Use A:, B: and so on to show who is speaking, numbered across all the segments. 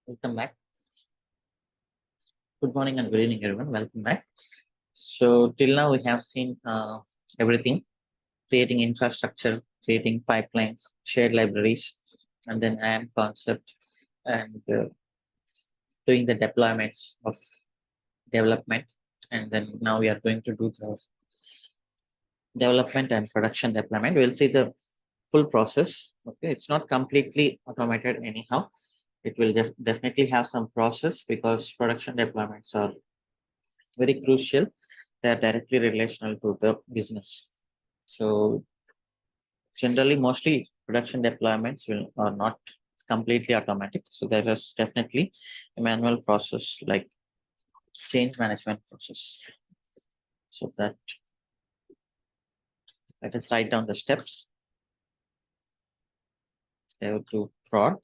A: Welcome back. Good morning and good evening, everyone. Welcome back. So till now we have seen everything: creating infrastructure, creating pipelines, shared libraries, and then AMP concept, and doing the deployments of development. And then now we are going to do the development and production deployment. We'll see the full process. Okay, it's not completely automated anyhow. It will definitely have some process because production deployments are very crucial. They are directly relational to the business. So generally, mostly production deployments are not completely automatic. So there is definitely a manual process like change management process. So that let us write down the steps. Go to prod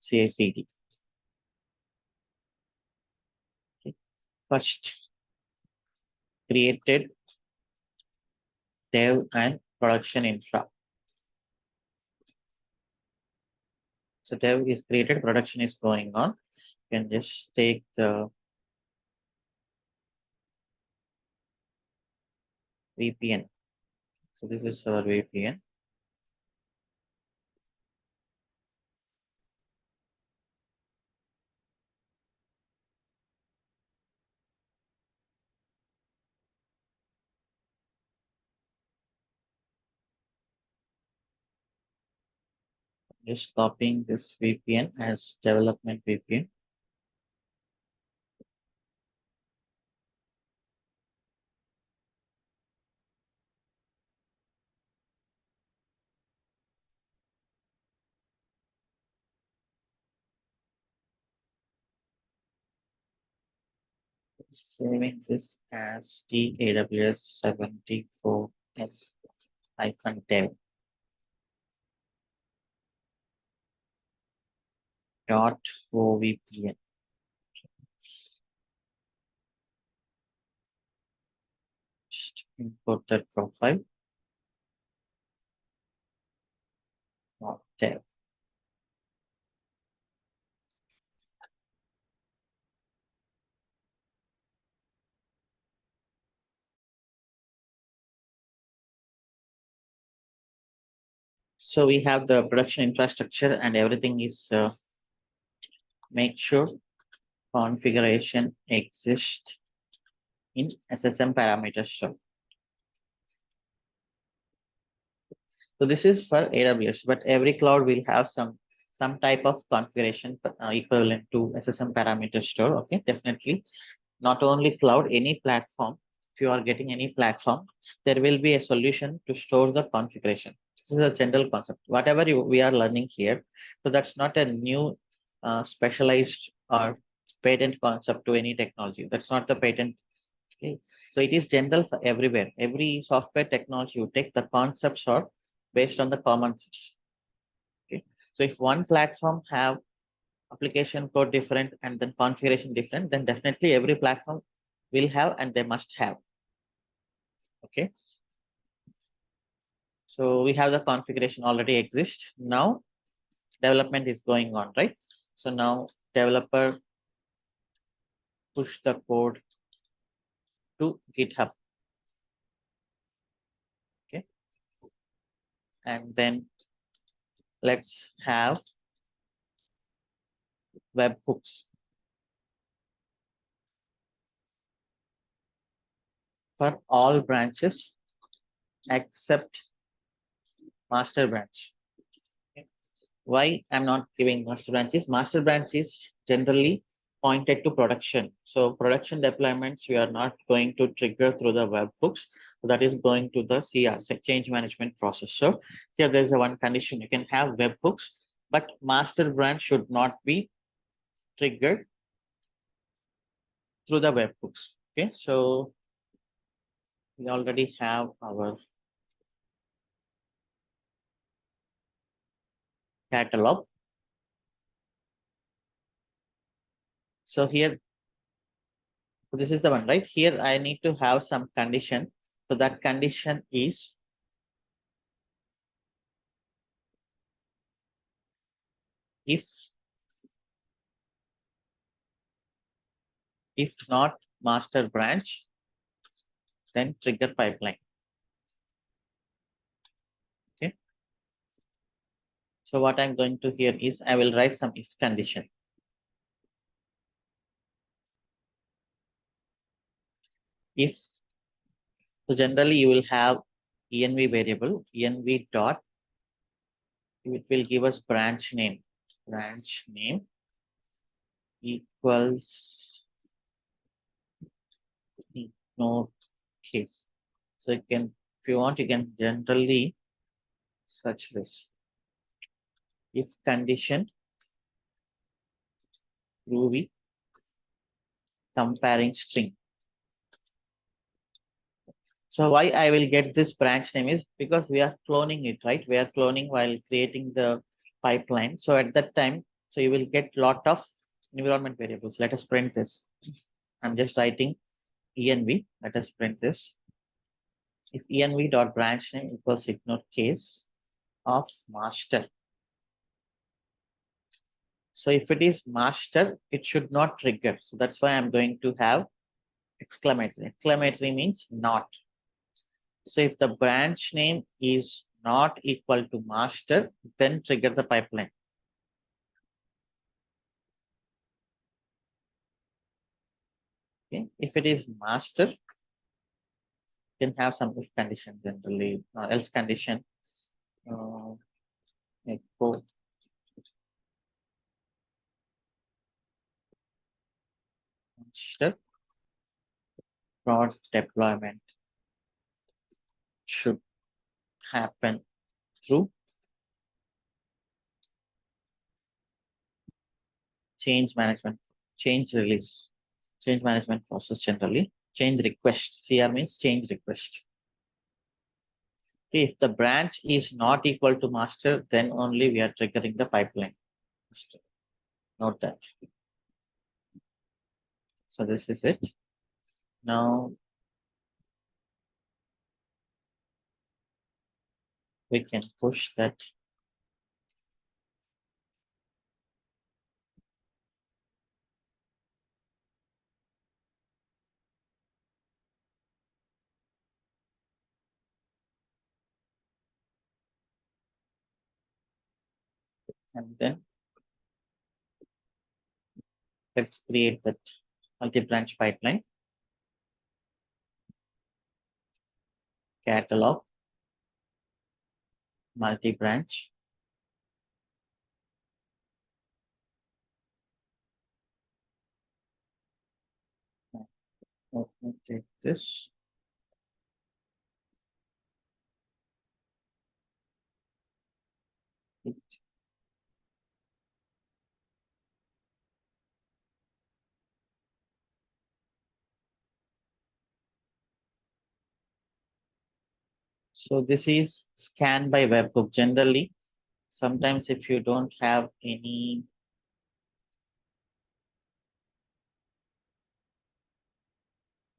A: CI/CD. Okay. First, created dev and production infra. So dev is created, production is going on. You can just take the VPN. So this is our VPN. Just copying this VPN as development VPN. Saving this as the AWS 74s-dev dot OVPN. Just import that profile. Dev. So we have the production infrastructure and everything is make sure configuration exists in SSM parameters. So this is for AWS, but every cloud will have some type of configuration equivalent to SSM parameter store. Okay, definitely. Not only cloud, any platform. If you are getting any platform, there will be a solution to store the configuration. This is a general concept. Whatever we are learning here, so that's not a new specialized or patent concept to any technology. That's not the patent. Okay. So it is general for everywhere. Every software technology you take, the concepts are based on the common sense. Okay. So if one platform have application code different and then configuration different, then definitely every platform will have and they must have. Okay. So we have the configuration already exist. Now development is going on, right? So now developer push the code to GitHub. Okay. And then let's have webhooks for all branches except master branch. Okay. Why I'm not giving master branches? Master branch is generally pointed to production. So production deployments, we are not going to trigger through the webhooks. So that is going to the CR, change management process. So here there's a one condition. You can have webhooks, but master branch should not be triggered through the webhooks. Okay, so we already have our catalog. So here, so this is the one, right? Here I need to have some condition. So that condition is if If not master branch, then trigger pipeline. Okay. So what I'm going to here is I will write some if condition. If, so generally you will have env variable, env dot, it will give us branch name equals ignore case. So you can, if you want, you can generally search this. If condition Ruby comparing string. So why I will get this branch name is because we are cloning it, right? We are cloning while creating the pipeline. So at that time, so you will get lot of environment variables. Let us print this. I'm just writing env. Let us print this. If env dot branch name equals ignore case of master. So if it is master, it should not trigger. So that's why I'm going to have exclamatory. Exclamatory means not. So if the branch name is not equal to master, then trigger the pipeline. Okay. If it is master, can have some if condition generally, else condition. Echo master prod deployment should happen through change management, change release, change management process generally, change request. CR means change request. If the branch is not equal to master, then only we are triggering the pipeline. Note that. So this is it. Now we can push that. And then let's create that multi-branch pipeline. Catalog, multi-branch. Let me take this. So this is scan by webhook. Generally, sometimes if you don't have any,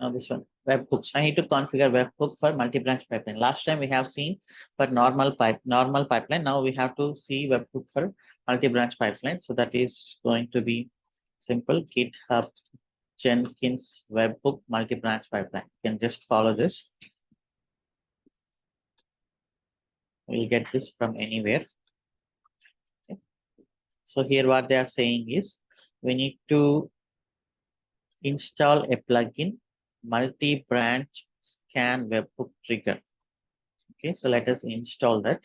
A: no, this one, webhooks. I need to configure webhook for multi-branch pipeline. Last time we have seen for normal pipeline. Now we have to see webhook for multi-branch pipeline. So that is going to be simple. GitHub Jenkins webhook multi-branch pipeline. You can just follow this. We'll get this from anywhere. Okay. So here what they are saying is we need to install a plugin multi-branch scan webhook trigger. Okay, so let us install that.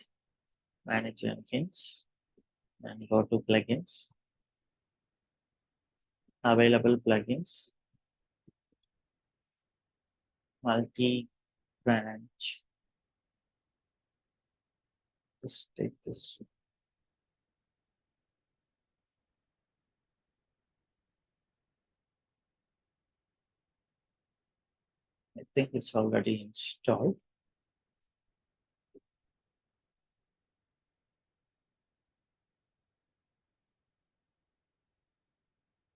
A: Manage Jenkins and go to plugins. Available plugins. Multi-branch. Just take this. I think it's already installed.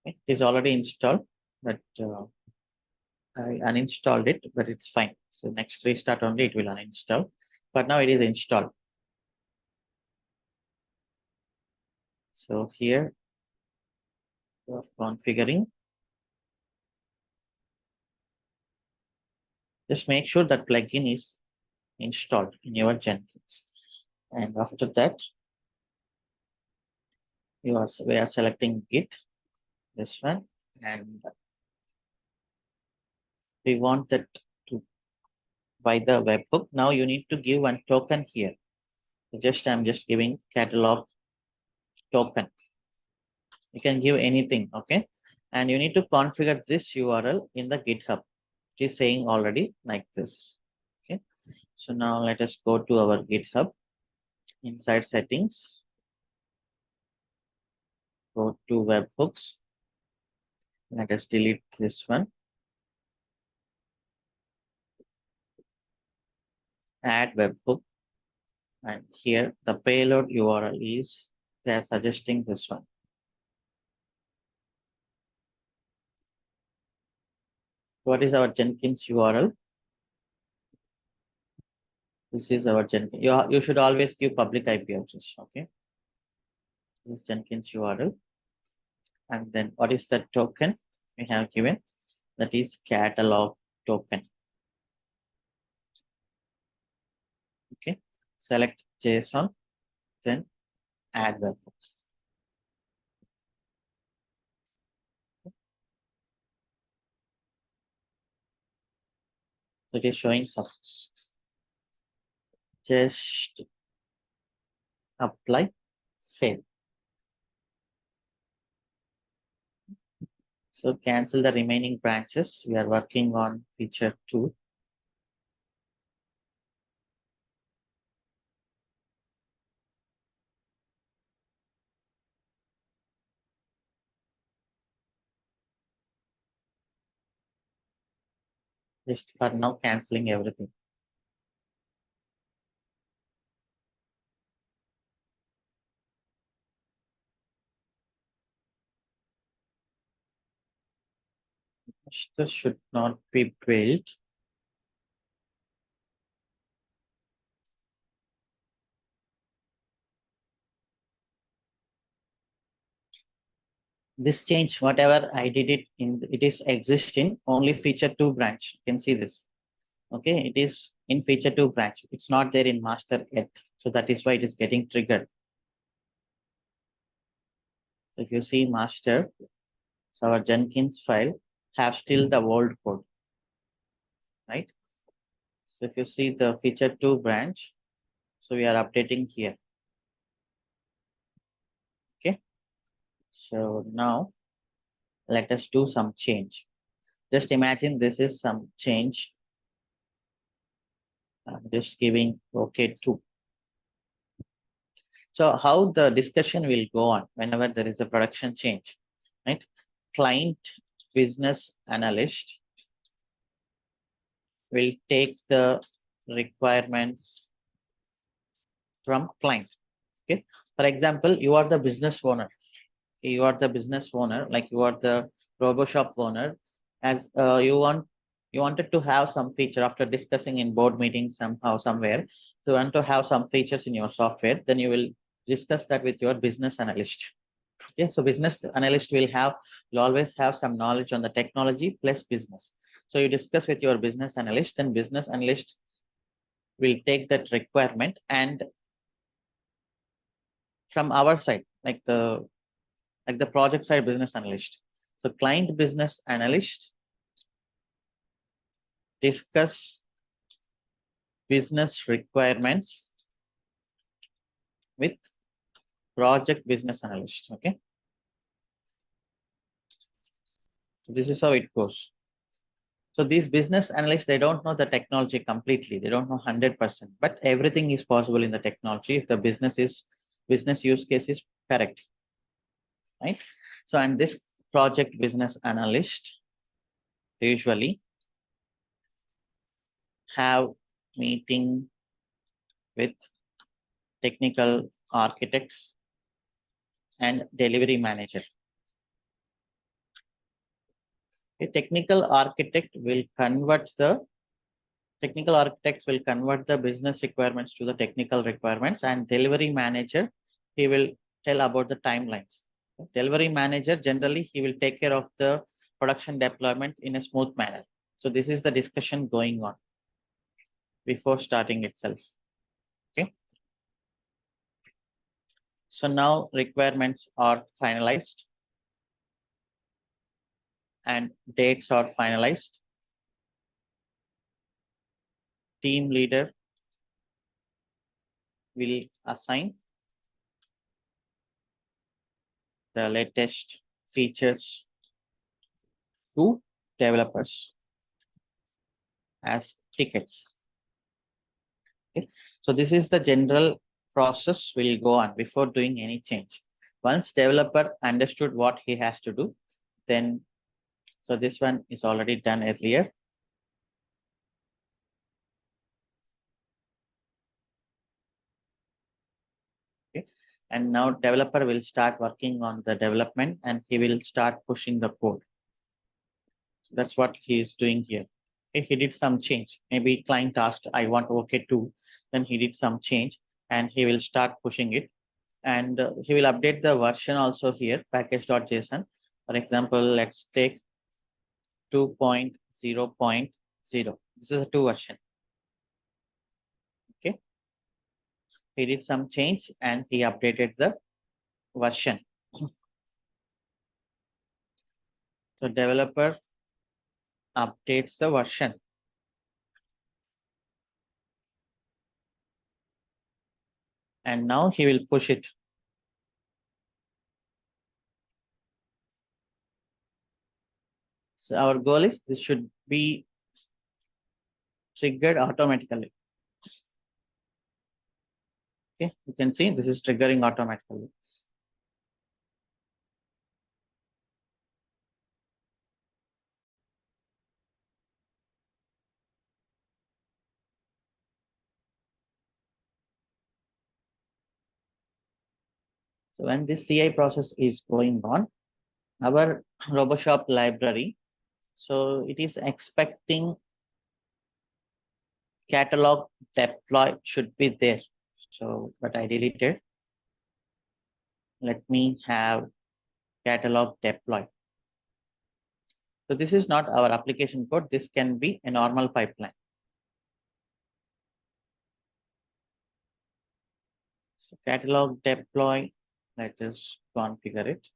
A: Okay, it is already installed, but I uninstalled it, but it's fine. So next restart only it will uninstall. But now it is installed. So here configuring Just make sure that plugin is installed in your Jenkins. And after that, we are selecting Git, this one, and we want that to buy the webhook. Now you need to give one token here. I'm just giving catalog token. You can give anything, okay? And you need to configure this URL in the GitHub. It is saying already like this. Okay. So now let us go to our GitHub. Inside settings, go to webhooks. Let us delete this one. Add webhook. And here the payload URL is, they are suggesting this one. What is our Jenkins URL? This is our Jenkins. You should always give public IP address. Okay. This is Jenkins URL. And then what is the token we have given? That is catalog token. Okay. Select JSON, then add webhook. So it is showing success. Just apply, save. So cancel the remaining branches. We are working on feature 2. Just for now, canceling everything. This should not be built. This change, whatever I did it in, it is existing only feature 2 branch. You can see this. Okay, it is in feature 2 branch. It's not there in master yet. So that is why it is getting triggered. If you see master, so our Jenkins file have still the old code, right? So if you see the feature 2 branch, so we are updating here. Okay. So now let us do some change. Just imagine this is some change. I'm just giving OK to. So how the discussion will go on whenever there is a production change, right? Client business analyst will take the requirements from client. Okay. For example, you are the business owner. You are the business owner, like you are the robo shop owner. As you wanted to have some feature after discussing in board meeting somehow somewhere. So you want to have some features in your software, then you will discuss that with your business analyst. Okay, so business analyst will always have some knowledge on the technology plus business. So you discuss with your business analyst, then business analyst will take that requirement, and from our side, like the project side business analyst. So client business analyst discuss business requirements with project business analyst. Okay. So this is how it goes. So these business analysts, they don't know the technology completely. They don't know 100%, but everything is possible in the technology if the business use case is correct, right? So, and this project business analyst usually have meeting with technical architects and delivery manager. A technical architects will convert the business requirements to the technical requirements, and delivery manager, he will tell about the timelines. Delivery manager, generally, he will take care of the production deployment in a smooth manner. So this is the discussion going on before starting itself. Okay. So now requirements are finalized and dates are finalized. Team leader will assign the latest features to developers as tickets. Okay. So this is the general process will go on before doing any change. Once developer understood what he has to do, then so this one is already done earlier. Okay. And now developer will start working on the development and he will start pushing the code. So that's what he is doing here. Okay. He did some change. Maybe client asked, I want OK too. Then he did some change and he will start pushing it. And he will update the version also here, package.json. For example, let's take 2.0.0. This is a 2 version. Okay. He did some change and he updated the version. So developer updates the version. And now he will push it. So our goal is this should be triggered automatically. Okay, you can see this is triggering automatically. So when this CI process is going on, our RoboShop library, so it is expecting catalog deploy should be there. So, but I deleted. Let me have catalog deploy. So this is not our application code. This can be a normal pipeline. So catalog deploy, let us configure it.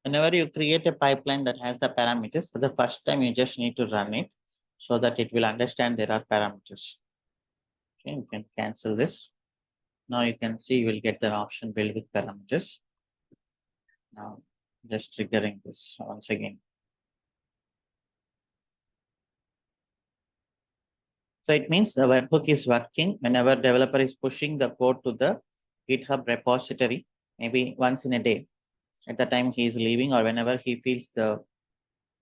A: Whenever you create a pipeline that has the parameters, for the first time you just need to run it so that it will understand there are parameters. Okay, you can cancel this. Now you can see you will get the option build with parameters. Now just triggering this once again. So it means the webhook is working whenever developer is pushing the code to the GitHub repository, maybe once in a day. At the time he is leaving or whenever he feels the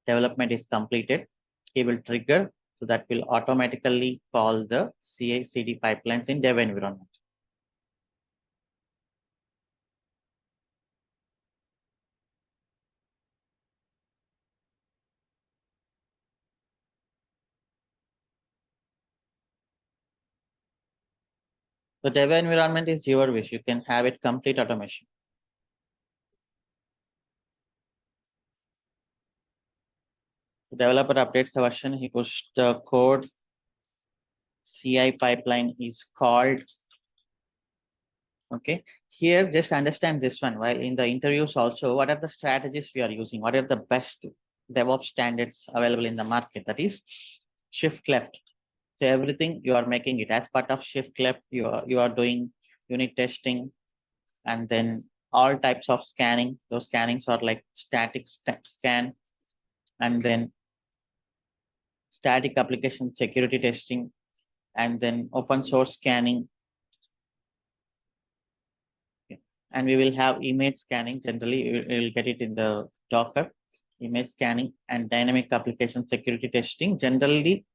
A: development is completed, he will trigger. So that will automatically call the CI/CD pipelines in dev environment. The dev environment is your wish. You can have it complete automation. The developer updates the version, he pushed the code. CI pipeline is called. Okay, here just understand this one. While in the interviews also, what are the strategies we are using? What are the best DevOps standards available in the market? That is shift left. So everything you are making it as part of shift left. You are doing unit testing, and then all types of scanning. Those scannings are like static scan, and then static application security testing, and then open source scanning. And we will have image scanning. Generally, we will get it in the Docker, image scanning and dynamic application security testing. Generally,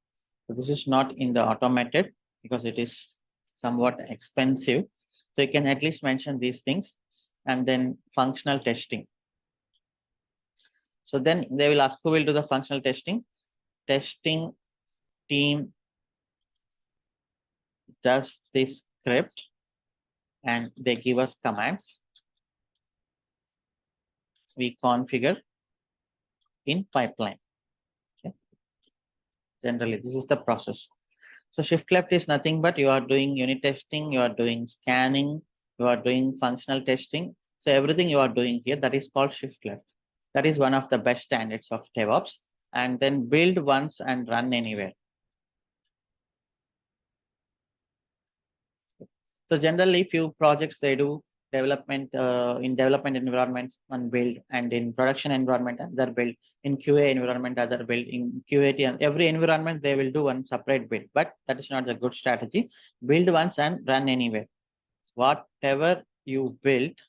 A: this is not in the automated because it is somewhat expensive. So you can at least mention these things. and then functional testing. So then they will ask who will do the functional testing. Testing team does this script and they give us commands. We configure in pipeline. Okay. Generally, this is the process. So shift left is nothing but you are doing unit testing, you are doing scanning, you are doing functional testing. So everything you are doing here, that is called shift left. That is one of the best standards of DevOps. And then build once and run anywhere. So generally, few projects they do development in development environments and build, and in production environment other build, in QA environment other build, in QAT and every environment they will do one separate build. But that is not the good strategy. Build once and run anywhere. Whatever you built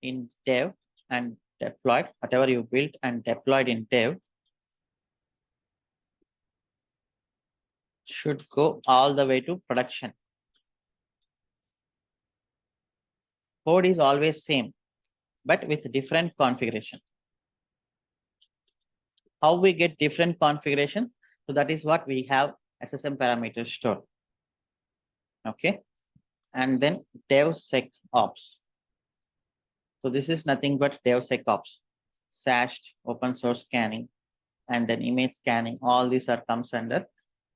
A: in dev and deployed, whatever you built and deployed in dev should go all the way to production. Code is always same, but with different configuration. How we get different configuration? So that is what we have SSM parameters stored. Okay. And then DevSecOps. So this is nothing but DevSecOps, SAST, open source scanning, and then image scanning. All these are comes under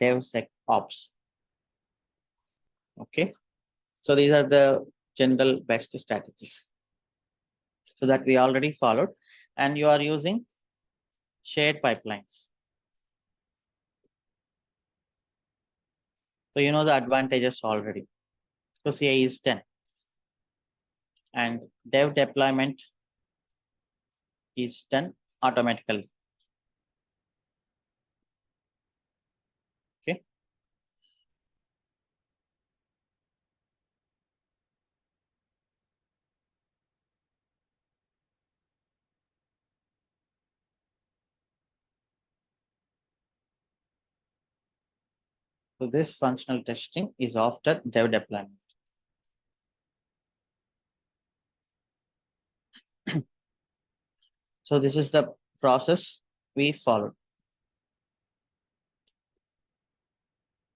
A: DevSecOps. Okay. So these are the general best strategies. So that we already followed, and you are using shared pipelines. So you know the advantages already. So CI is 10. And dev deployment is done automatically. Okay. So this functional testing is after dev deployment. So this is the process we followed.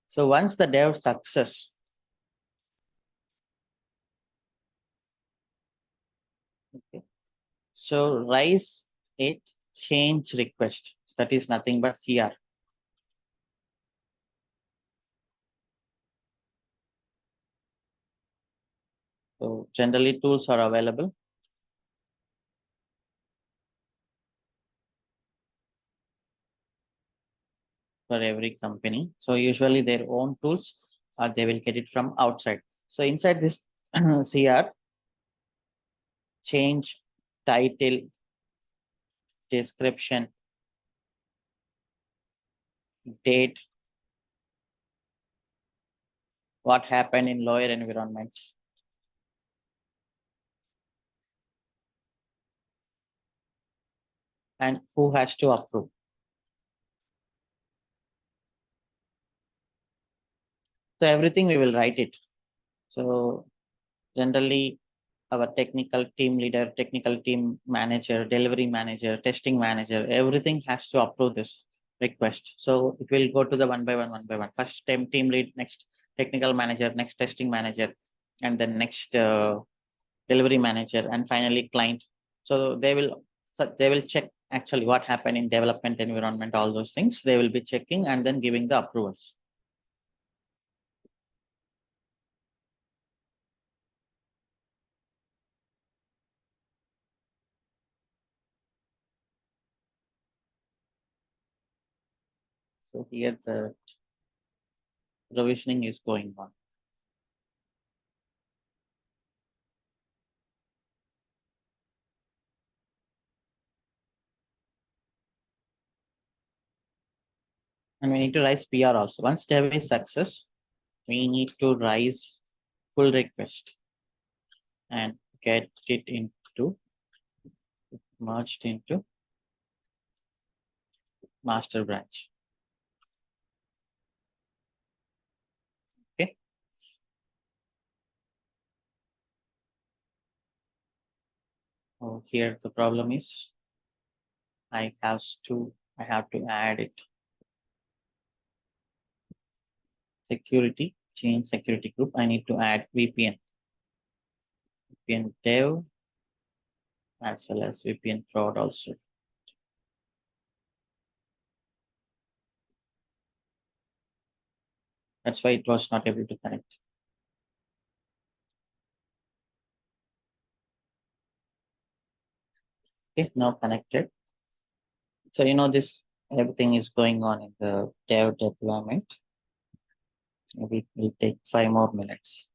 A: So once the dev success, okay, so raise a change request. That is nothing but CR. So generally tools are available for every company. So usually their own tools or they will get it from outside. So inside this CR, change title, description, date, what happened in lower environments, and who has to approve. So everything we will write it. So generally our technical team leader, technical team manager, delivery manager, testing manager, everything has to approve this request. So it will go to the one by one, one by one. First team lead, next technical manager, next testing manager, and then next delivery manager, and finally client. So they will check actually what happened in development environment, all those things they will be checking and then giving the approvals. So here the provisioning is going on. And we need to raise PR also. Once dev is success, we need to raise pull request and get it into merged into master branch. Okay. Oh, here the problem is I have to add it. Security, change security group. I need to add VPN dev as well as VPN fraud also. That's why it was not able to connect. Okay, now connected. So this everything is going on in the dev deployment. Maybe it will take 5 more minutes.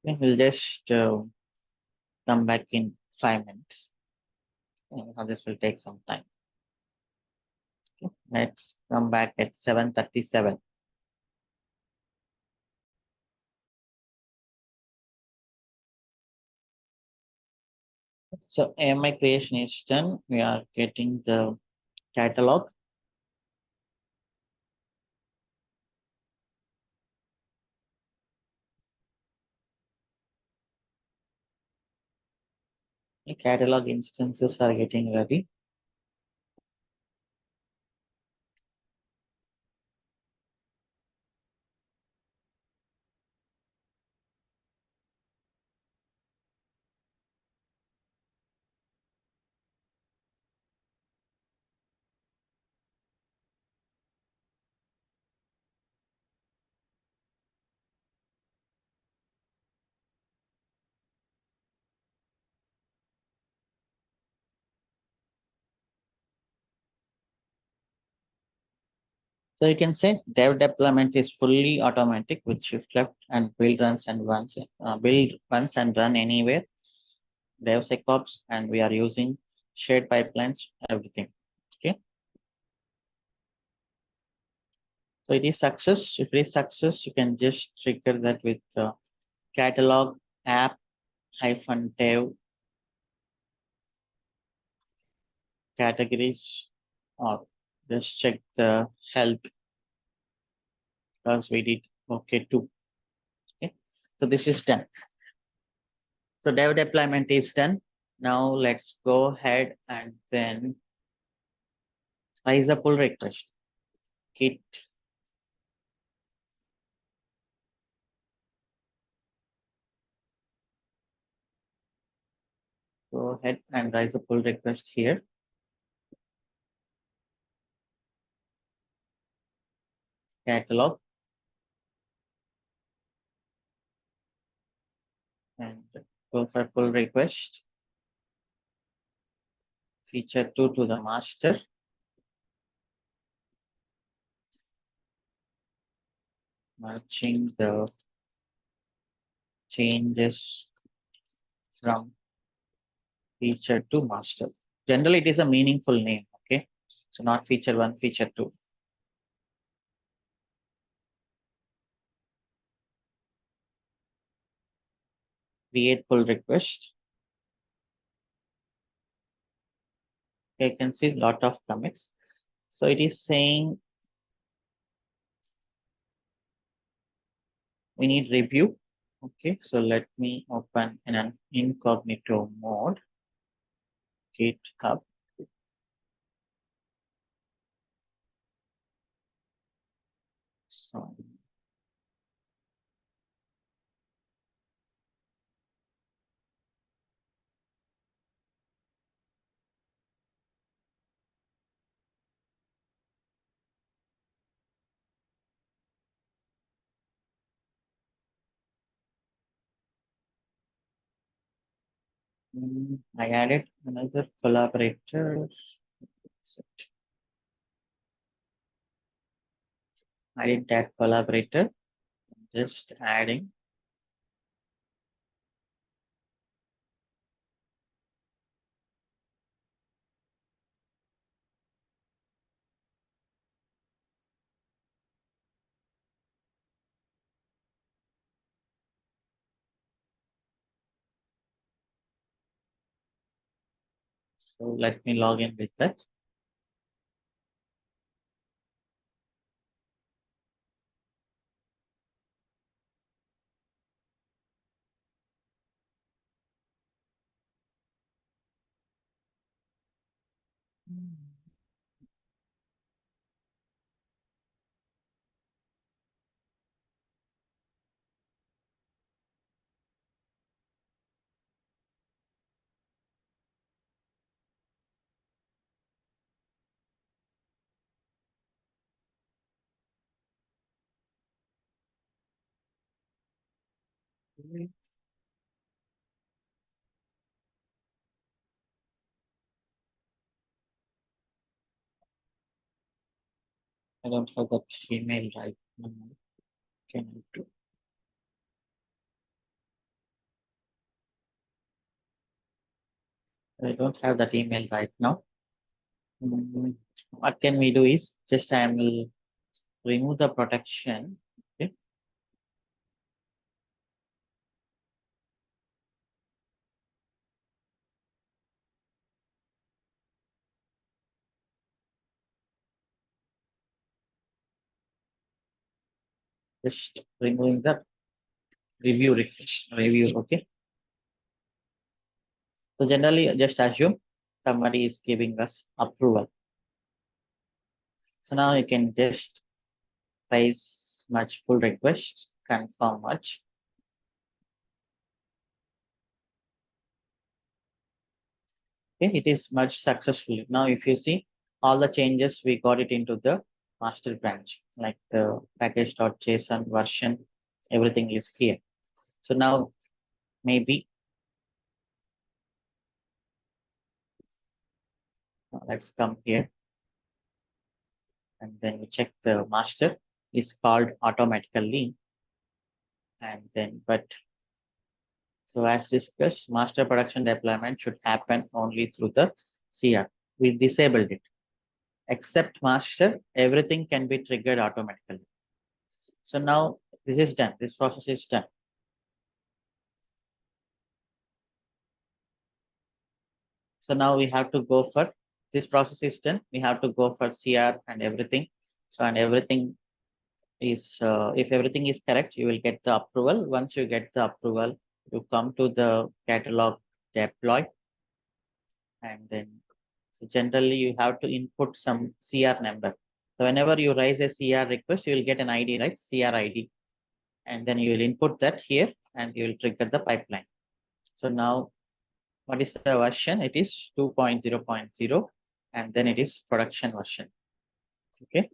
A: Okay, we'll just come back in 5 minutes. Now this will take some time. Okay, let's come back at 7:37. So AMI creation is done. We are getting the catalog. The catalog instances are getting ready. So you can say dev deployment is fully automatic with shift left and build once and run anywhere. DevSecOps, and we are using shared pipelines, everything. Okay. So it is success. If it is success, you can just trigger that with catalog app hyphen dev categories, or just check the health because we did okay too. Okay. So this is done. So dev deployment is done. Now let's go ahead and then raise the pull request. Git go ahead and raise a pull request here. Catalog and go for pull request. Feature 2 to the master. Matching the changes from feature to master. Generally, it is a meaningful name. Okay. So not feature 1, feature 2. Create pull request. You can see a lot of commits. So it is saying we need review. Okay, so let me open in an incognito mode. GitHub. So I added another collaborator. I did that collaborator. just adding. So let me log in with that. I don't have that email right now. Can I do? I don't have that email right now. Mm, What can we do is just I will remove the protection. Okay. Just removing the review request. Review. Okay. So generally, just assume somebody is giving us approval. So now you can just raise much pull request, confirm much. Okay, it is merged successfully. Now, if you see all the changes, we got it into the master branch, like the package.json version, everything is here. So now maybe let's come here and then we check the master is called automatically and then but so as discussed, master production deployment should happen only through the CR. We disabled it. Except master, everything can be triggered automatically. So now this is done. This process is done. So now we have to go for this process is done. We have to go for CR and everything. So and everything is if everything is correct, you will get the approval. Once you get the approval, you come to the catalog deploy and then so generally you have to input some CR number. So whenever you raise a CR request, you will get an ID, right? CR ID. And then you will input that here and you will trigger the pipeline. So now what is the version? It is 2.0.0 and then it is production version. Okay.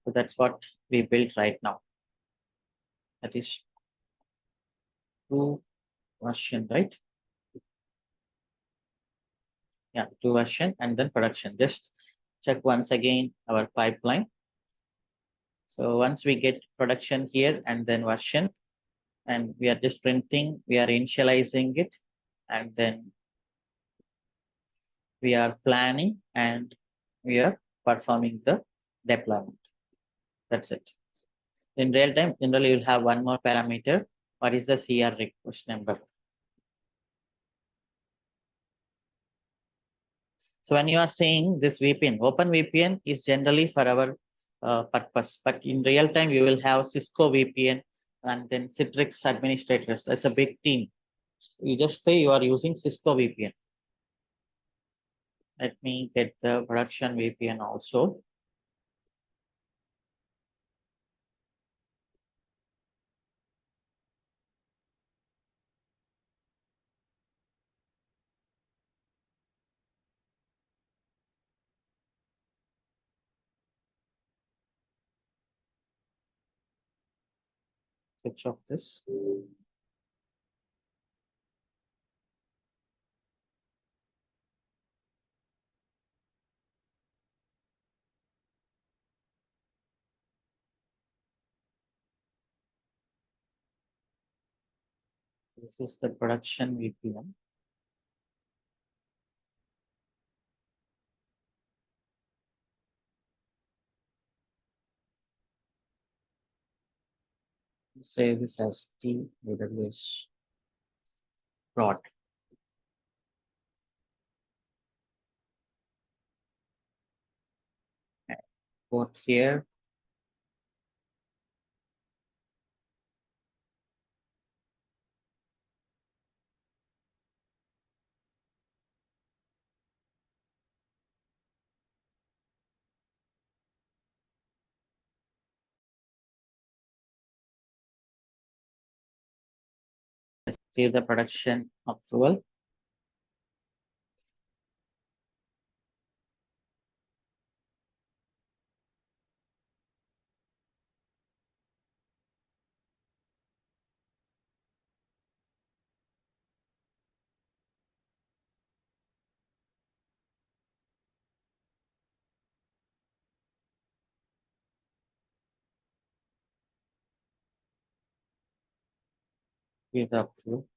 A: So that's what we built right now. That is 2 version, right? Yeah, 2 version and then production. Just check once again our pipeline. So once we get production here and then version, and we are just printing, we are initializing it, and then we are planning and we are performing the deployment. That's it. In real time, generally you'll have one more parameter. What is the CR request number? So when you are saying this VPN, Open VPN is generally for our purpose, but in real time you will have Cisco VPN and then Citrix administrators. That's a big team. You just say you are using Cisco VPN. Let me get the production VPN also. Switch off this. This is the production VPN. Say this as T AWS prod. Put here. Give the production approval. Give the approval.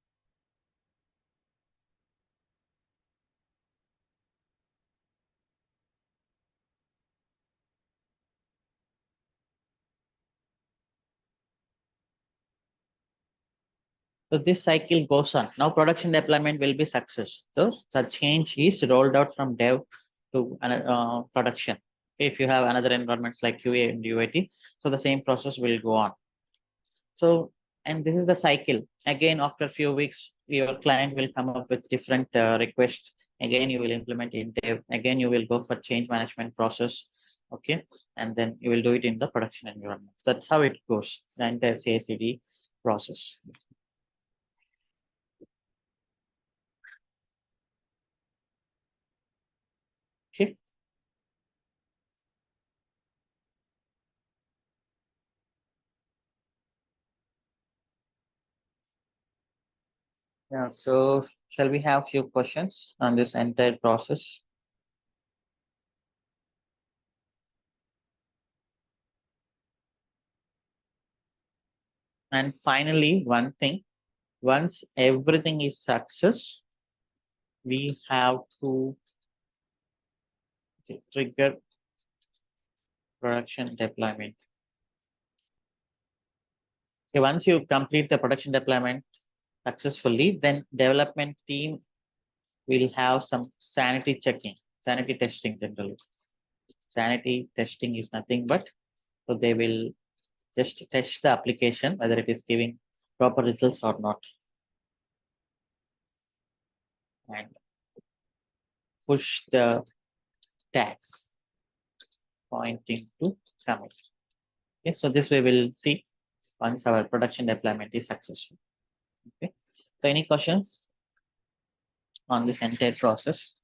A: So this cycle goes on. Now production deployment will be success. So the change is rolled out from dev to production. If you have another environments like QA and UAT, so the same process will go on. So, and this is the cycle. Again, after a few weeks, your client will come up with different requests. Again, you will implement in dev. Again, you will go for change management process. Okay, and then you will do it in the production environment. So that's how it goes. The entire CI/CD process. Okay. Yeah. So shall we have few questions on this entire process? And finally, one thing, once everything is success, we have to trigger production deployment. Okay, once you complete the production deployment successfully, then development team will have some sanity checking, sanity testing generally. Sanity testing is nothing but, so they will just test the application, whether it is giving proper results or not. And push the tags pointing to commit. Okay, so this way we'll see once our production deployment is successful. Okay, so any questions on this entire process?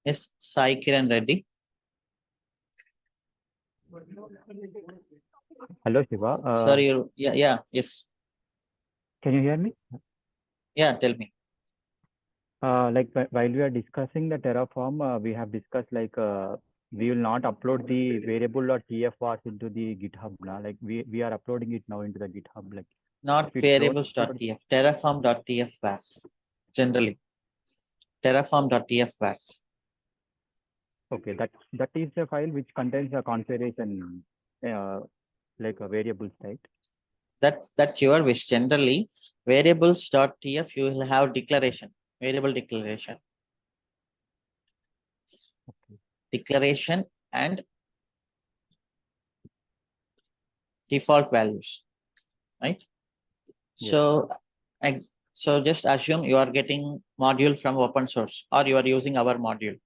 A: Yes, Sai Kiran Reddy.
B: Hello, Shiva.
A: Sorry, yeah, yes,
B: Can you hear me?
A: yeah. Tell me.
B: While we are discussing the Terraform, we have discussed we will not upload the variable or TF into the GitHub now. Like we are uploading it now into the GitHub. Like
A: Not
B: if it's don't upload,
A: variables.tf, terraform.tf was generally terraform.tf was.
B: okay, that is the file which contains a configuration, like a variables, right?
A: That's your wish. Generally, variables.tf you will have declaration, variable declaration,
B: Okay.
A: declaration and default values, right?
B: Yes.
A: So, so just assume you are getting module from open source or you are using our module,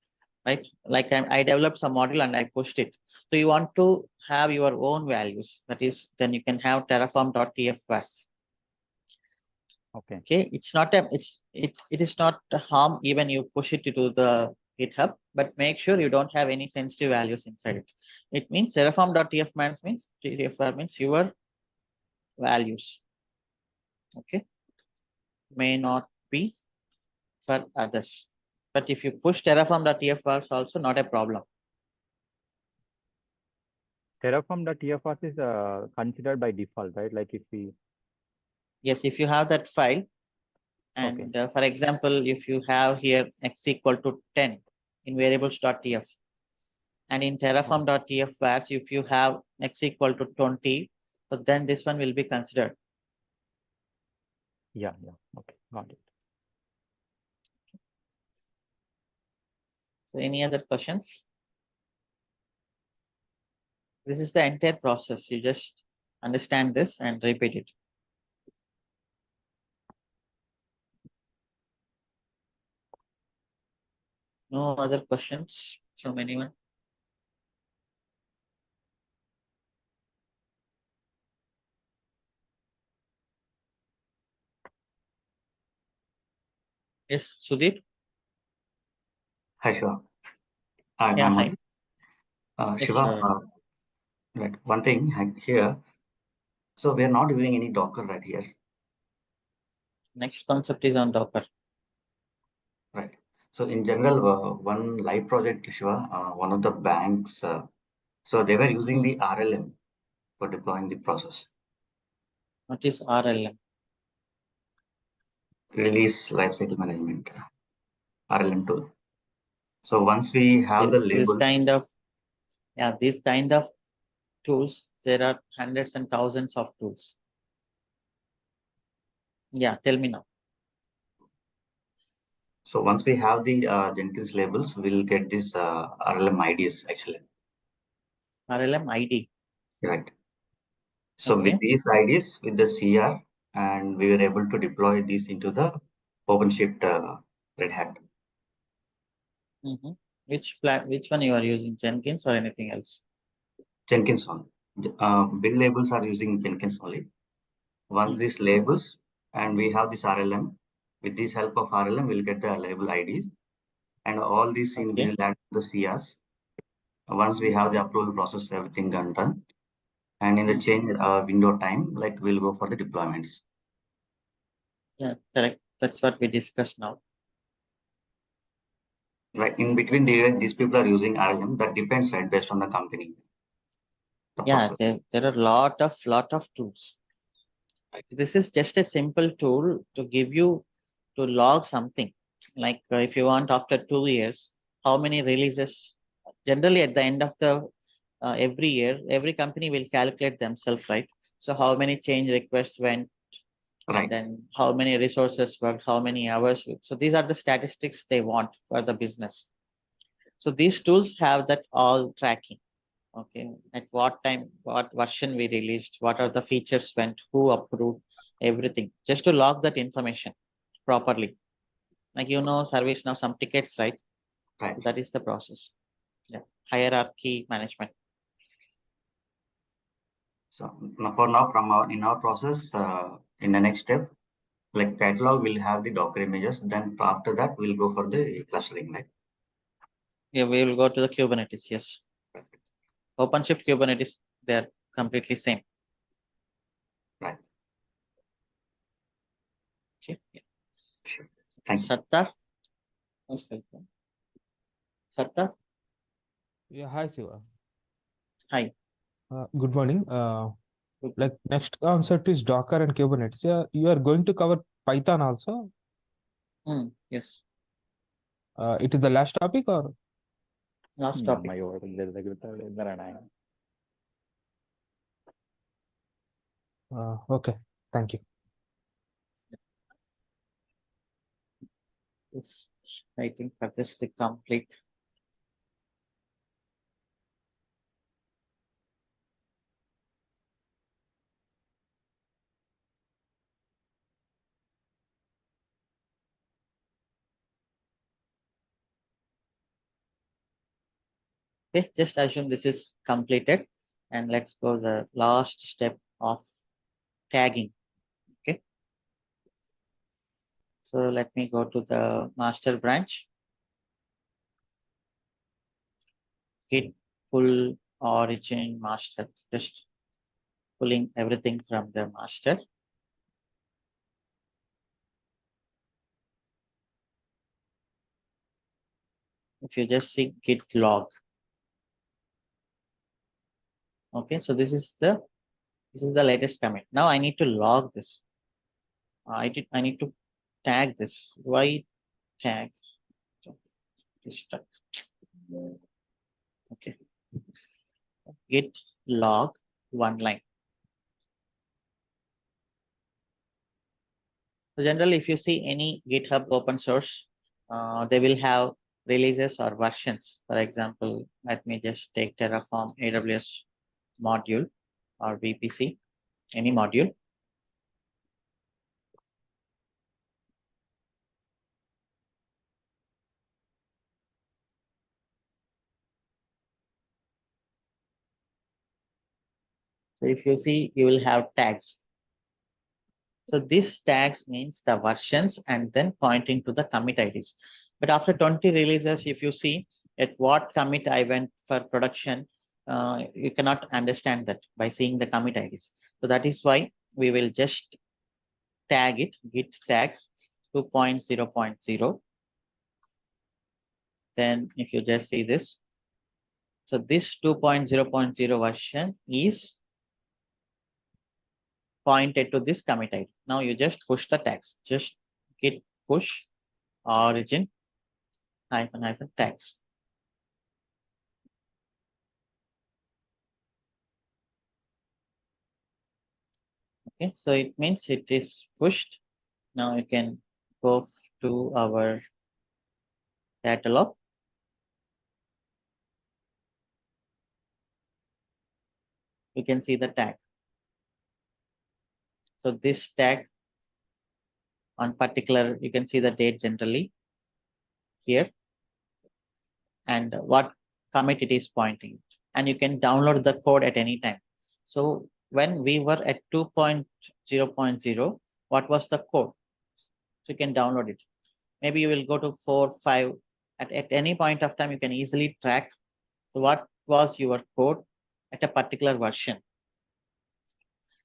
A: right? Like I developed some module and I pushed it. So you want to have your own values. That is, then you can have terraform.tf was.
B: Okay.
A: Okay, it's not a it is not a harm even you push it to the GitHub, but make sure you don't have any sensitive values inside it. It means terraform.tf means TF means your values. Okay, may not be for others. But if you push Terraform.tf also not a problem.
B: Terraform.tf is considered by default, right? Like if we
A: Yes, if you have that file, and for example, if you have here x equal to 10 in variables.tf, and in Terraform.tf whereas if you have x equal to 20, so then this one will be considered.
B: yeah, okay, got it.
A: So any other questions? This is the entire process. You just understand this and repeat it. No other questions from anyone? Yes, Sudeep?
C: Hi, Shiva. I'm
A: Yeah, hi. Yes,
C: Shiva, right. One thing here. So we are not using any Docker right here.
A: Next concept is on Docker.
C: Right. So in general, one live project, Shiva, one of the banks, so they were using the RLM for deploying the process.
A: What is RLM?
C: Release Lifecycle Management, RLM tool. So once we have the label.
A: These kind of tools, there are hundreds and thousands of tools. Yeah, tell me now.
C: So once we have the Jenkins labels, we'll get this RLM IDs actually.
A: RLM ID.
C: Right. So with these IDs, with the CR, and we were able to deploy these into the OpenShift Red Hat.
A: Which one you are using, Jenkins or anything else?
C: Jenkins one. Build labels are using Jenkins only. Once these labels, and we have this RLM, with this help of RLM, we'll get the label IDs, and all these in we'll add the CRs. Once we have the approval process, everything done, and in the change window time, like we'll go for the deployments.
A: Yeah, correct. That's what we discussed now.
C: Right. In between, these people are using RLM. That depends, right, based on the company.
A: Yeah, there are lot of tools. This is just a simple tool to give you to log something. Like if you want after 2 years, how many releases? Generally, at the end of the every year, every company will calculate themselves, right? So how many change requests went, and then how many resources worked, how many hours. So these are the statistics they want for the business. So these tools have that all tracking. Okay, at what time, what version we released, what are the features went, who approved, everything, just to log that information properly. Like service now some tickets, right?
C: Right.
A: That is the process. Yeah, hierarchy management.
C: So for now, in our process, in the next step, like catalog, we'll have the Docker images. Then after that, we'll go for the clustering, right?
A: Yeah, we will go to the Kubernetes. Yes, OpenShift Kubernetes, they're completely same.
C: Right.
A: Okay. Yeah.
C: Sure. Thank you.
A: Sattar. Sattar.
D: Yeah, hi Siva.
A: Hi.
D: Good morning. Like next concept is Docker and Kubernetes. Yeah, you are going to cover Python also.
A: Yes.
D: It is the last topic or
A: last topic?
D: Okay, thank you.
A: Just waiting for this to complete. Okay, just assume this is completed, and let's go the last step of tagging. Okay. So let me go to the master branch. Git pull origin master. Just pulling everything from the master. if you just see git log. Okay, so this is the latest commit. Now I need to log this. I need to tag this. Why tag? Okay, git log one line. So generally, if you see any GitHub open source, they will have releases or versions. For example, let me just take Terraform AWS module or VPC, any module. So if you see, you will have tags. So this tags means the versions and then pointing to the commit IDs. But after 20 releases, if you see at what commit I went for production, you cannot understand that by seeing the commit IDs. So that is why we will just tag it, git tag 2.0.0. Then if you just see this, so this 2.0.0 version is pointed to this commit ID. Now you just push the tags, just git push origin -- tags. Okay, so it means it is pushed. Now you can go to our catalog. You can see the tag. So this tag on particular, you can see the date generally here and what commit it is pointing. And you can download the code at any time. So when we were at 2.0.0, what was the code? So you can download it. Maybe you will go to 4, 5. At any point of time, you can easily track. So what was your code at a particular version?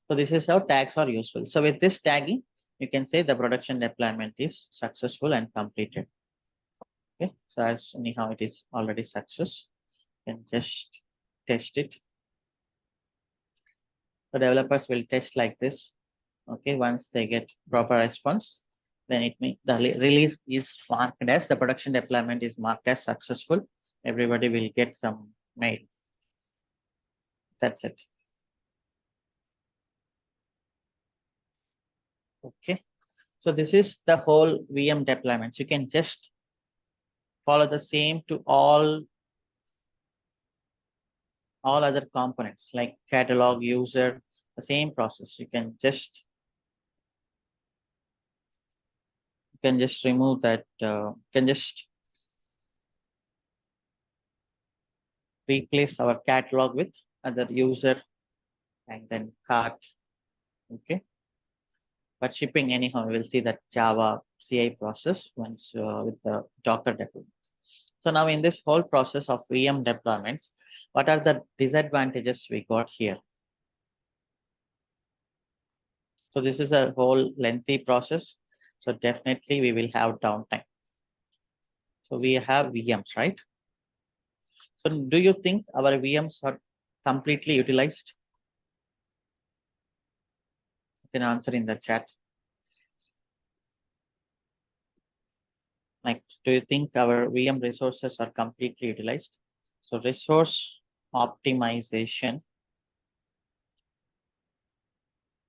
A: So this is how tags are useful. So with this tagging, you can say the production deployment is successful and completed. Okay, so as anyhow it is already success. You can just test it. The developers will test like this. Okay, once they get proper response, then it means the release is marked as the production deployment is marked as successful. Everybody will get some mail. That's it. Okay, so this is the whole VM deployments. You can just follow the same to all other components like catalog, user, the same process. You can just remove that. Can just replace our catalog with other user and then cart. Okay, but shipping anyhow, we will see that Java CI process once with the Docker deployment. So now in this whole process of VM deployments, what are the disadvantages we got here? So this is a whole lengthy process. So definitely we will have downtime. So we have VMs, right? So do you think our VMs are completely utilized? You can answer in the chat. Like, do you think our VM resources are completely utilized? So resource optimization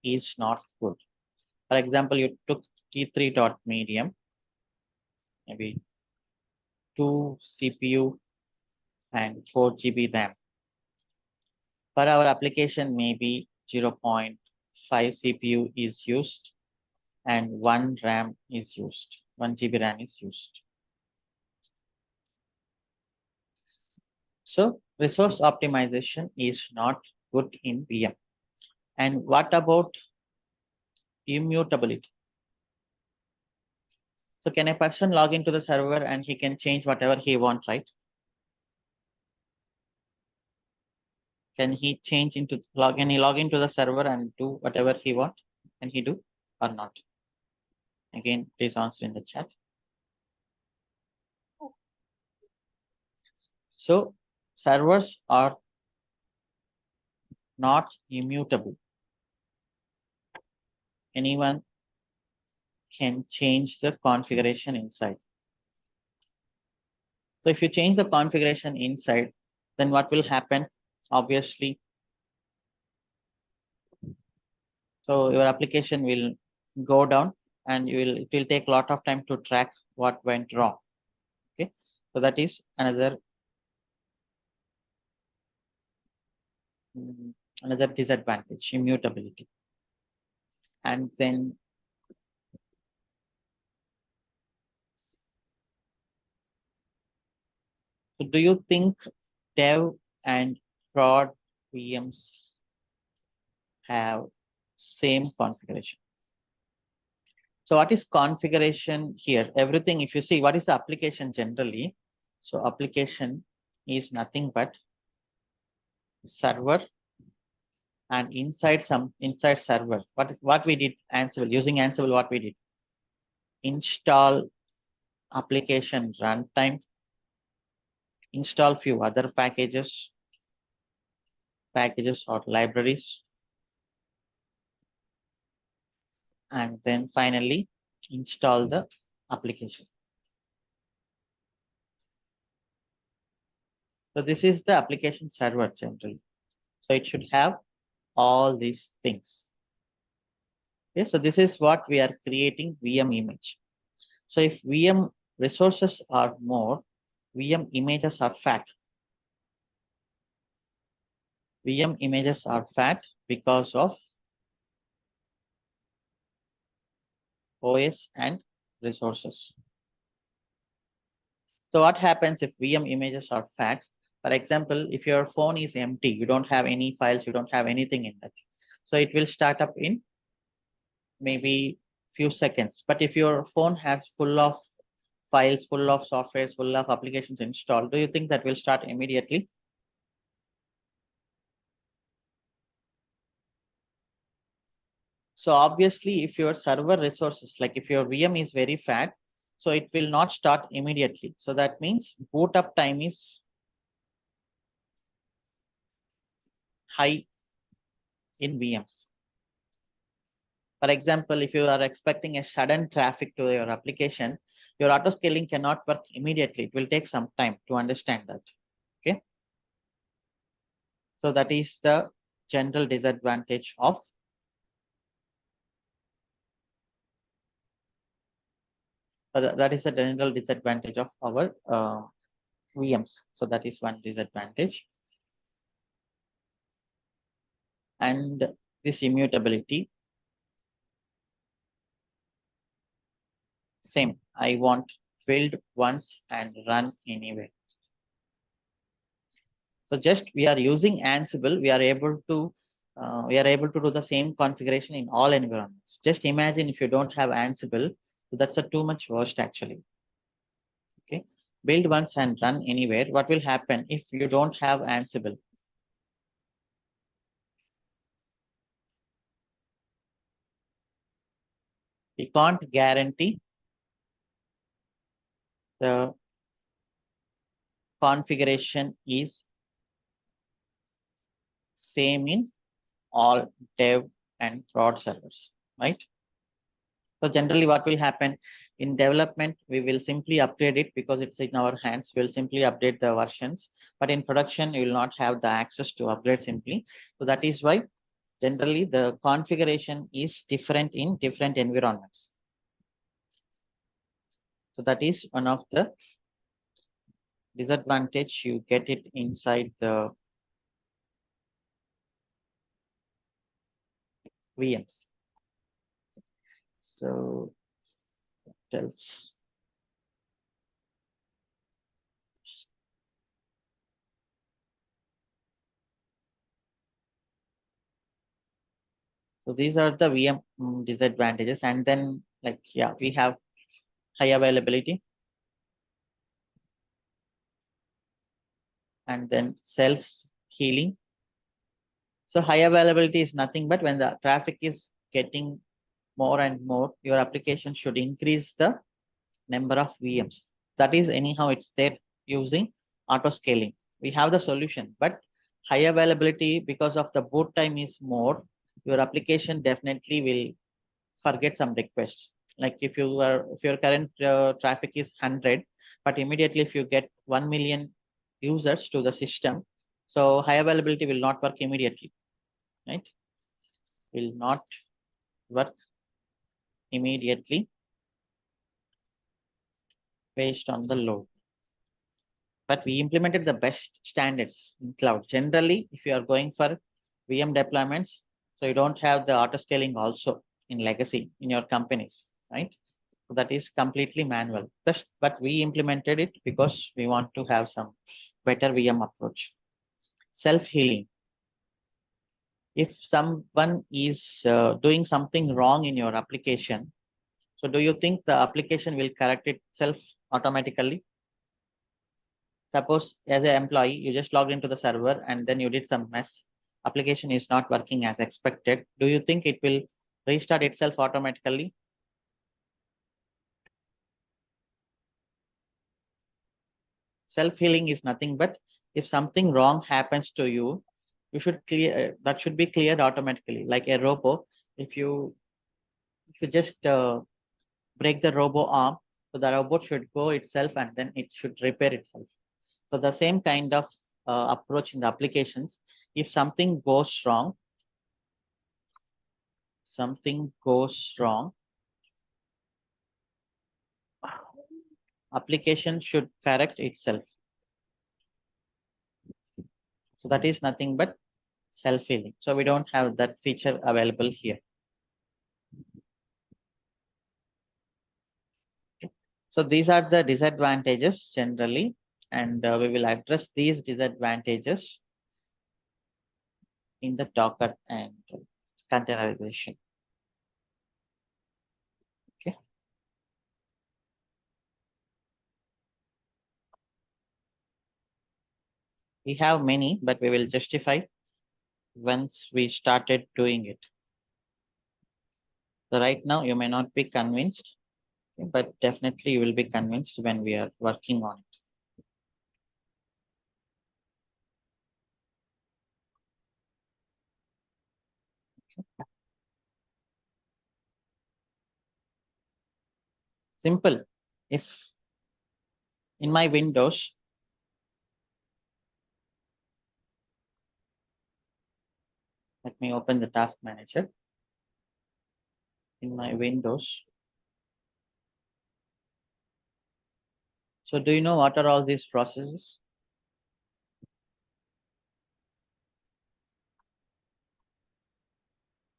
A: is not good. For example, you took T3.medium, maybe 2 CPU and 4 GB RAM. For our application, maybe 0.5 CPU is used and 1 RAM is used, 1 GB RAM is used. So resource optimization is not good in VM. And what about immutability? So can a person log into the server and he can change whatever he wants, right? Can he log into the server and do whatever he wants? Can he do or not? Again, please answer in the chat. So servers are not immutable. Anyone can change the configuration inside. So if you change the configuration inside, then what will happen? Obviously, so your application will go down and it will take a lot of time to track what went wrong. Okay, so that is another disadvantage, immutability. And then so do you think dev and prod VMs have same configuration? So what is configuration here? Everything, if you see, what is the application generally? So application is nothing but server, and inside server, what we did Ansible, using Ansible, what we did, install application runtime, install few other packages or libraries, and then finally install the application. So this is the application server generally. So it should have all these things. Okay, so this is what we are creating VM image. So if VM resources are more, VM images are fat. VM images are fat because of OS and resources. So what happens if VM images are fat? For example, if your phone is empty, you don't have any files, you don't have anything in that. So it will start up in maybe few seconds. But if your phone has full of files, full of softwares, full of applications installed, do you think that will start immediately? So obviously, if your server resources, like if your VM is very fat, so it will not start immediately. So that means boot up time is high in VMs. For example, if you are expecting a sudden traffic to your application, your auto scaling cannot work immediately. It will take some time to understand that. Okay. So that is the general disadvantage of that is the general disadvantage of our VMs. So that is one disadvantage. And this immutability, same. I want build once and run anyway. So just we are using Ansible, we are able to do the same configuration in all environments. Just imagine if you don't have Ansible, so that's a too much worst actually. Okay, build once and run anywhere. What will happen if you don't have Ansible? We can't guarantee the configuration is same in all dev and prod servers, right? So generally what will happen in development, we will simply upgrade it because it's in our hands. We'll simply update the versions, but in production, you will not have the access to upgrade simply. So that is why generally the configuration is different in different environments. So that is one of the disadvantage. You get it inside the VMs. So what else? So these are the VM disadvantages. And then like, yeah, we have high availability and then self-healing. So high availability is nothing but when the traffic is getting more and more, your application should increase the number of VMs. That is anyhow it's there using auto scaling. We have the solution, but high availability because of the boot time is more. Your application definitely will forget some requests. Like if your current traffic is 100, but immediately if you get 1 million users to the system, so high availability will not work immediately, right? Will not work immediately based on the load. But we implemented the best standards in cloud. Generally, if you are going for VM deployments, so you don't have the auto scaling also in legacy in your companies, right? So that is completely manual. But we implemented it because we want to have some better VM approach. Self-healing. If someone is doing something wrong in your application, so do you think the application will correct itself automatically? Suppose as an employee, you just logged into the server and then you did some mess. Application is not working as expected. Do you think it will restart itself automatically? Self-healing is nothing but if something wrong happens to you, you should clear that should be cleared automatically. Like a robo, if you just break the robo arm, so the robot should go itself and then it should repair itself. So the same kind of approach in the applications. If something goes wrong, application should correct itself. So that is nothing but self-healing. So we don't have that feature available here. So these are the disadvantages generally, and we will address these disadvantages in the Docker and containerization. Okay. We have many, but we will justify once we started doing it. So right now you may not be convinced, but definitely you will be convinced when we are working on it. Simple. If in my Windows, let me open the task manager. In my Windows. So do you know what are all these processes?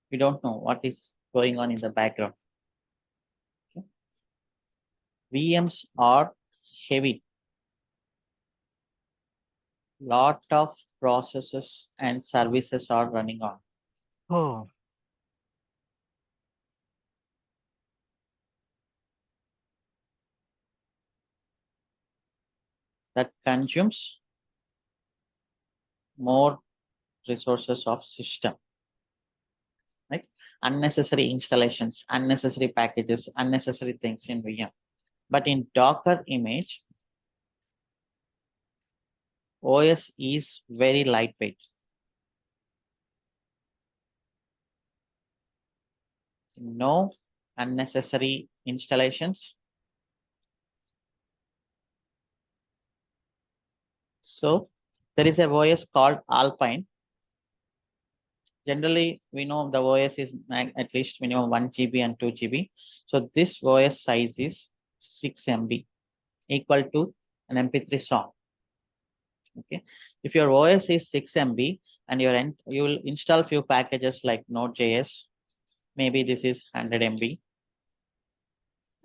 A: We don't know what is going on in the background. Okay. VMs are heavy. Lot of processes and services are running on.
B: Oh,
A: That consumes more resources of system, right? Unnecessary installations, unnecessary packages, unnecessary things in VM. But in Docker image, OS is very lightweight. No unnecessary installations. So there is a OS called Alpine. Generally, we know the OS is at least minimum 1 GB and 2 GB. So this OS size is 6 MB, equal to an MP3 song. Okay, if your OS is 6 MB and you will install few packages like Node.js, maybe this is 100 MB,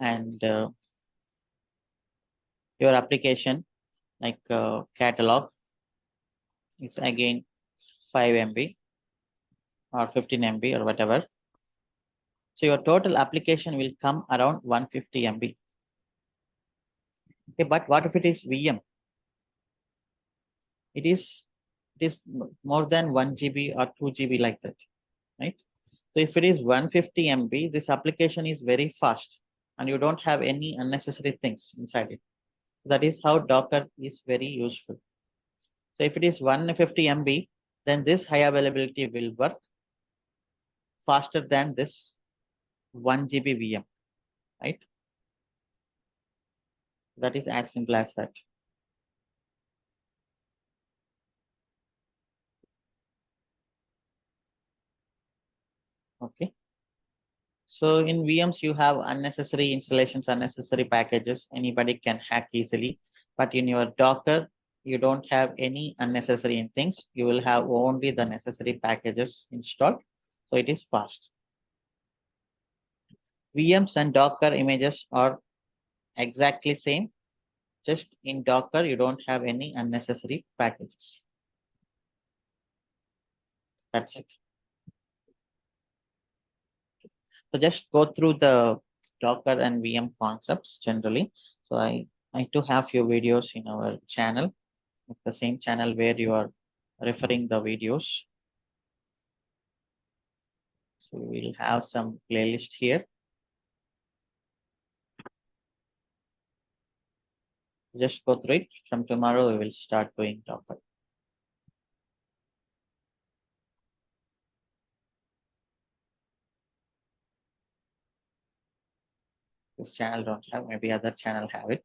A: and your application like catalog is again 5 MB or 15 MB or whatever. So your total application will come around 150 MB. Okay, but what if it is VM? It is more than 1 GB or 2 GB like that, right? So if it is 150 MB, this application is very fast and you don't have any unnecessary things inside it. That is how Docker is very useful. So if it is 150 MB, then this high availability will work faster than this 1 GB VM, right? That is as simple as that. Okay. So in VMs, you have unnecessary installations, unnecessary packages. Anybody can hack easily. But in your Docker, you don't have any unnecessary things. You will have only the necessary packages installed. So it is fast. VMs and Docker images are exactly same. Just in Docker, you don't have any unnecessary packages. That's it. So just go through the Docker and VM concepts generally. So I do have few videos in our channel, the same channel where you are referring the videos. So we'll have some playlist here. Just go through it. From tomorrow, we will start doing Docker. This channel don't have, maybe other channel have it.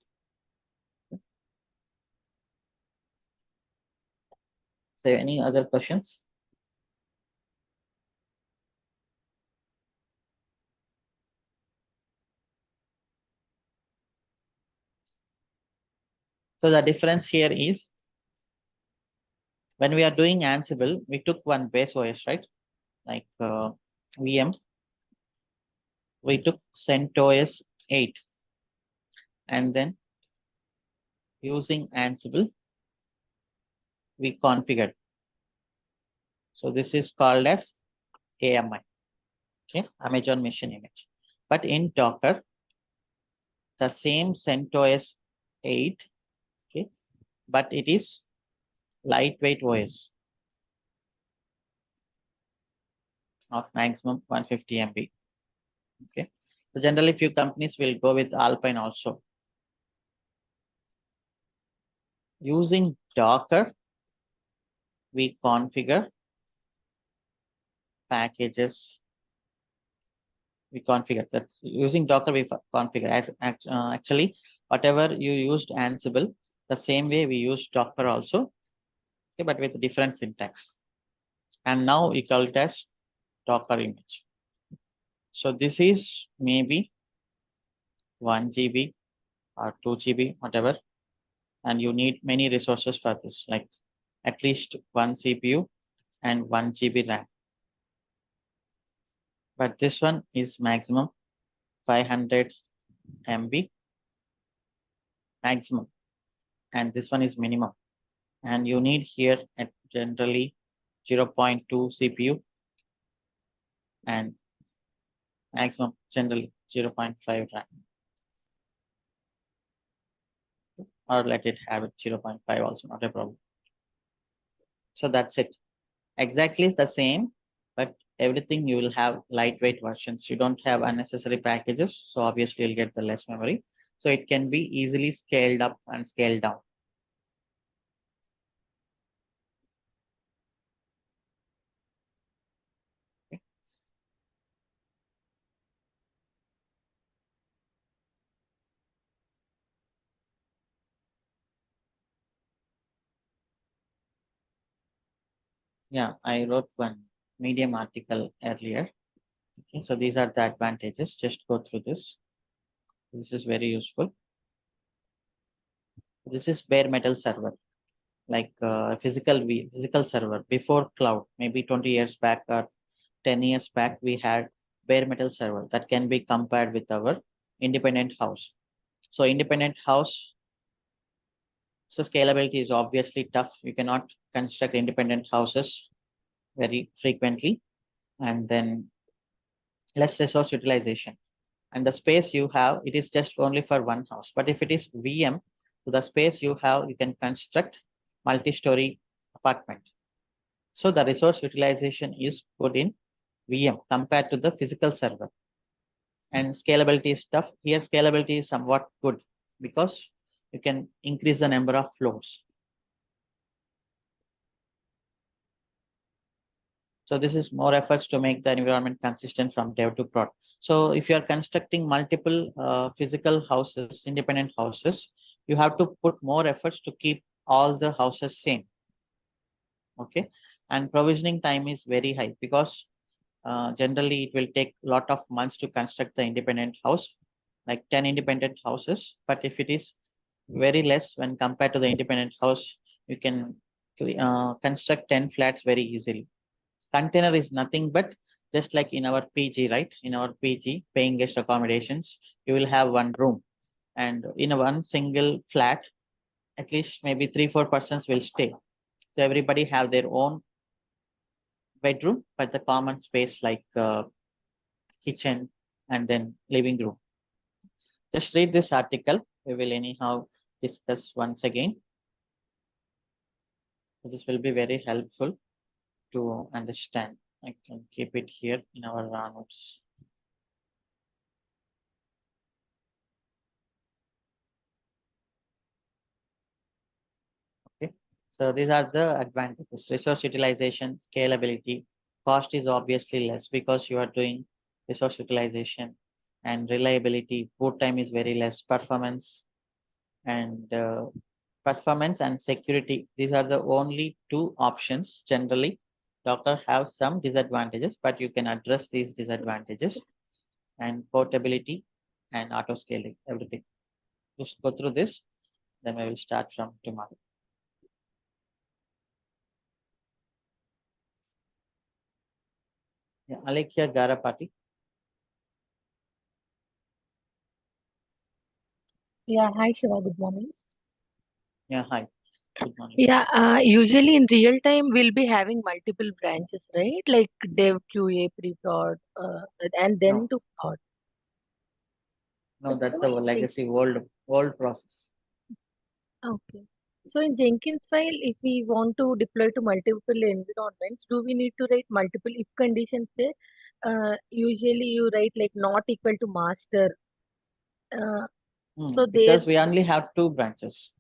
A: So any other questions? So the difference here is when we are doing Ansible, we took one base OS, right? Like VM. We took CentOS 8 and then using Ansible, we configured. So this is called as AMI, okay, Amazon Machine Image. But in Docker, the same CentOS 8, okay, but it is lightweight OS of maximum 150 MB. Okay, so generally few companies will go with Alpine also. Using Docker, we configure packages. We configure that using Docker. We configure as actually whatever you used Ansible, the same way we use Docker also, okay, but with different syntax. And now we call it as Docker image. So this is maybe 1 GB or 2 GB, whatever. And you need many resources for this, like at least 1 CPU and 1 GB RAM. But this one is maximum 500 MB maximum, and this one is minimum. And you need here at generally 0.2 CPU and maximum generally 0.5 RAM, or let it have it 0.5 also, not a problem. So that's it. Exactly the same, but everything you will have lightweight versions. You don't have unnecessary packages, so obviously you'll get the less memory. So it can be easily scaled up and scaled down. Yeah, I wrote one Medium article earlier. Okay, so these are the advantages. Just go through this. This is very useful. This is bare metal server, like physical server before cloud. Maybe 20 years back or 10 years back, we had bare metal server that can be compared with our independent house. So independent house, so scalability is obviously tough. You cannot construct independent houses very frequently, and then less resource utilization. And the space you have, it is just only for one house. But if it is VM, so the space you have, you can construct multi-story apartment. So the resource utilization is good in VM compared to the physical server. And scalability is tough. Here scalability is somewhat good because you can increase the number of floors. So this is more efforts to make the environment consistent from dev to prod. So if you are constructing multiple physical houses, independent houses, you have to put more efforts to keep all the houses same. Okay, and provisioning time is very high because generally it will take a lot of months to construct the independent house, like 10 independent houses. But if it is very less when compared to the independent house, you can construct 10 flats very easily. Container is nothing but just like in our PG, right? In our PG, paying guest accommodations, you will have one room, and in a one single flat, at least maybe 3-4 persons will stay. So everybody have their own bedroom, but the common space like kitchen and then living room. Just read this article. We will anyhow discuss once again. This will be very helpful to understand. I can keep it here in our notes. Okay, so these are the advantages: resource utilization, scalability. Cost is obviously less because you are doing resource utilization, and reliability. Boot time is very less. Performance and security. These are the only two options. Generally, Docker have some disadvantages, but you can address these disadvantages. And portability and auto scaling, everything. Just go through this, then I will start from tomorrow. Yeah, Alekia Garapati.
E: Yeah, hi Shiva, good morning.
A: Yeah, hi. Good morning.
E: Yeah, usually in real time we'll be having multiple branches, right? Like dev, QA, pre-prod, and then
A: No,
E: to prod.
A: no, that's the legacy old process.
E: Okay. So in Jenkins file, if we want to deploy to multiple environments, do we need to write multiple if conditions there? Usually you write like not equal to master. So there,
A: Because we only have two branches.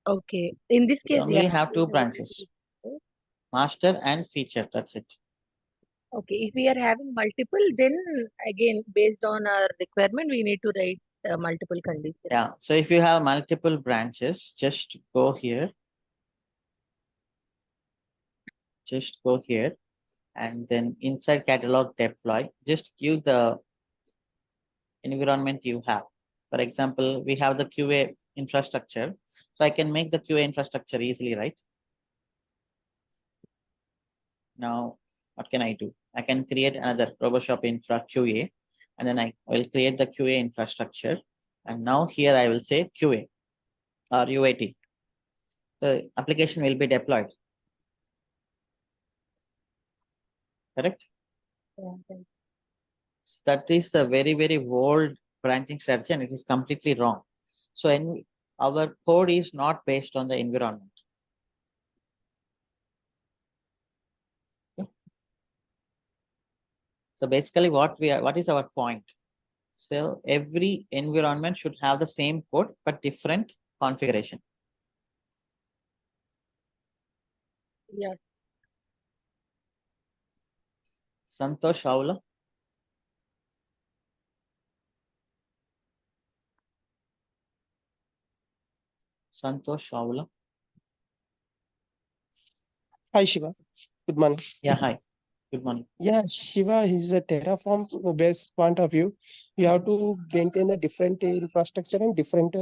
E: okay. In this
A: We
E: case,
A: only
E: yeah.
A: have two branches, master and feature. That's it.
E: Okay, if we are having multiple, then again, based on our requirement, we need to write multiple conditions.
A: Yeah. So if you have multiple branches, just go here. Just go here, and then inside catalog deploy, just give the environment you have. For example, we have the QA infrastructure. So I can make the QA infrastructure easily, right? Now, what can I do? I can create another RoboShop infra QA, and then I will create the QA infrastructure. And now here I will say QA or UAT. The application will be deployed. Correct?
E: Yeah, right.
A: That is the very, very old branching strategy, and it is completely wrong. So our code is not based on the environment. Okay. So basically what is our point? So every environment should have the same code, but different configuration.
E: Yeah.
A: Santosh Aula. Santosh Aula.
F: Hi Shiva, good morning.
A: Yeah, hi. Good morning.
F: Yeah, Shiva is a Terraform based point of view. You have to maintain a different infrastructure and different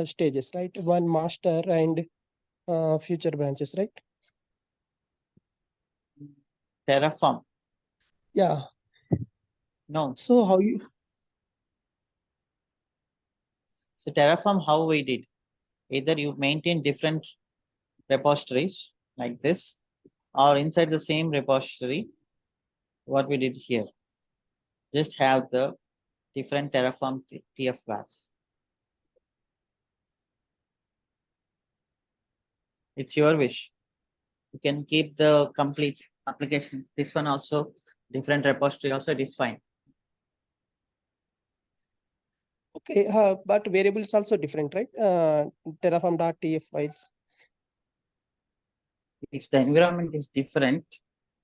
F: stages, right? One master and future branches, right?
A: Terraform.
F: Yeah.
A: No.
F: So how you?
A: So Terraform, how we did? Either you maintain different repositories like this, or inside the same repository, what we did here. Just have the different Terraform TF class. It's your wish. You can keep the complete application. This one also, different repository also, it is fine.
F: Okay, but variable is also different, right? Terraform.tf files.
A: If the environment is different,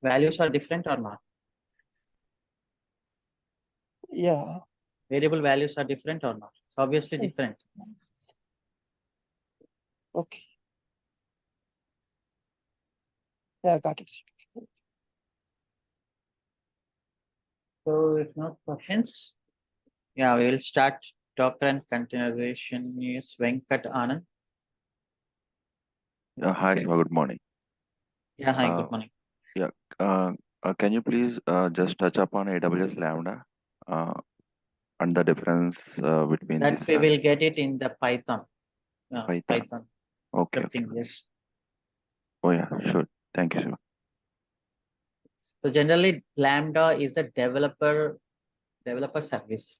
A: values are different or not?
F: Yeah.
A: Variable values are different or not? It's obviously
F: Yes.
A: different.
F: Okay. Yeah, got it.
A: So if no questions, yeah, we will start Docker and containerization. Is Venkat Anand?
G: Hi, Shiva. Good morning.
A: Yeah, hi,
G: Uh,
A: good morning.
G: Yeah, can you please just touch upon AWS Lambda and the difference between
A: That
G: this
A: we
G: and
A: will get it in the Python.
G: Python?
A: Python
G: Okay.
A: scripting, yes.
G: Oh yeah, sure. Thank you, Shiva.
A: So generally, Lambda is a developer service.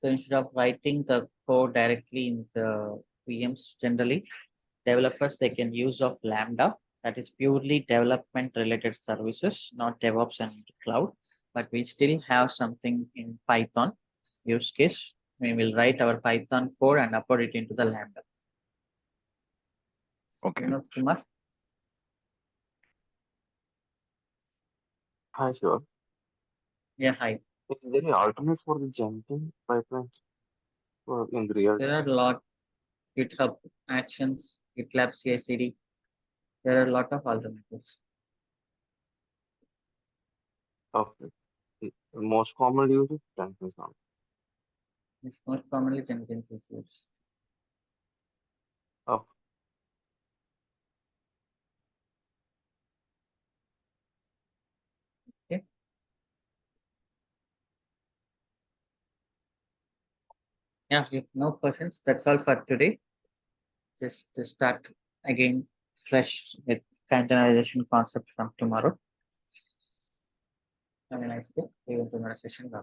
A: So instead of writing the code directly in the VMs, generally developers they can use of Lambda. That is purely development related services, not DevOps and cloud. But we still have something in Python use case. We will write our Python code and upload it into the Lambda.
G: Okay.
A: Vinod Kumar?
H: Hi, sure.
A: Yeah, hi.
H: Is there any alternate for the Jenkins pipeline for in real
A: There
H: time?
A: are a lot GitHub Actions, GitLab CI/CD. There are a lot of alternatives.
H: Okay. The most common use is Jenkins only.
A: It's most commonly Jenkins is used.
H: Okay.
A: Okay. Yeah, if no questions, that's all for today. Just to start again fresh with containerization concept from tomorrow. Have a nice day. See you in tomorrow's session. Bye.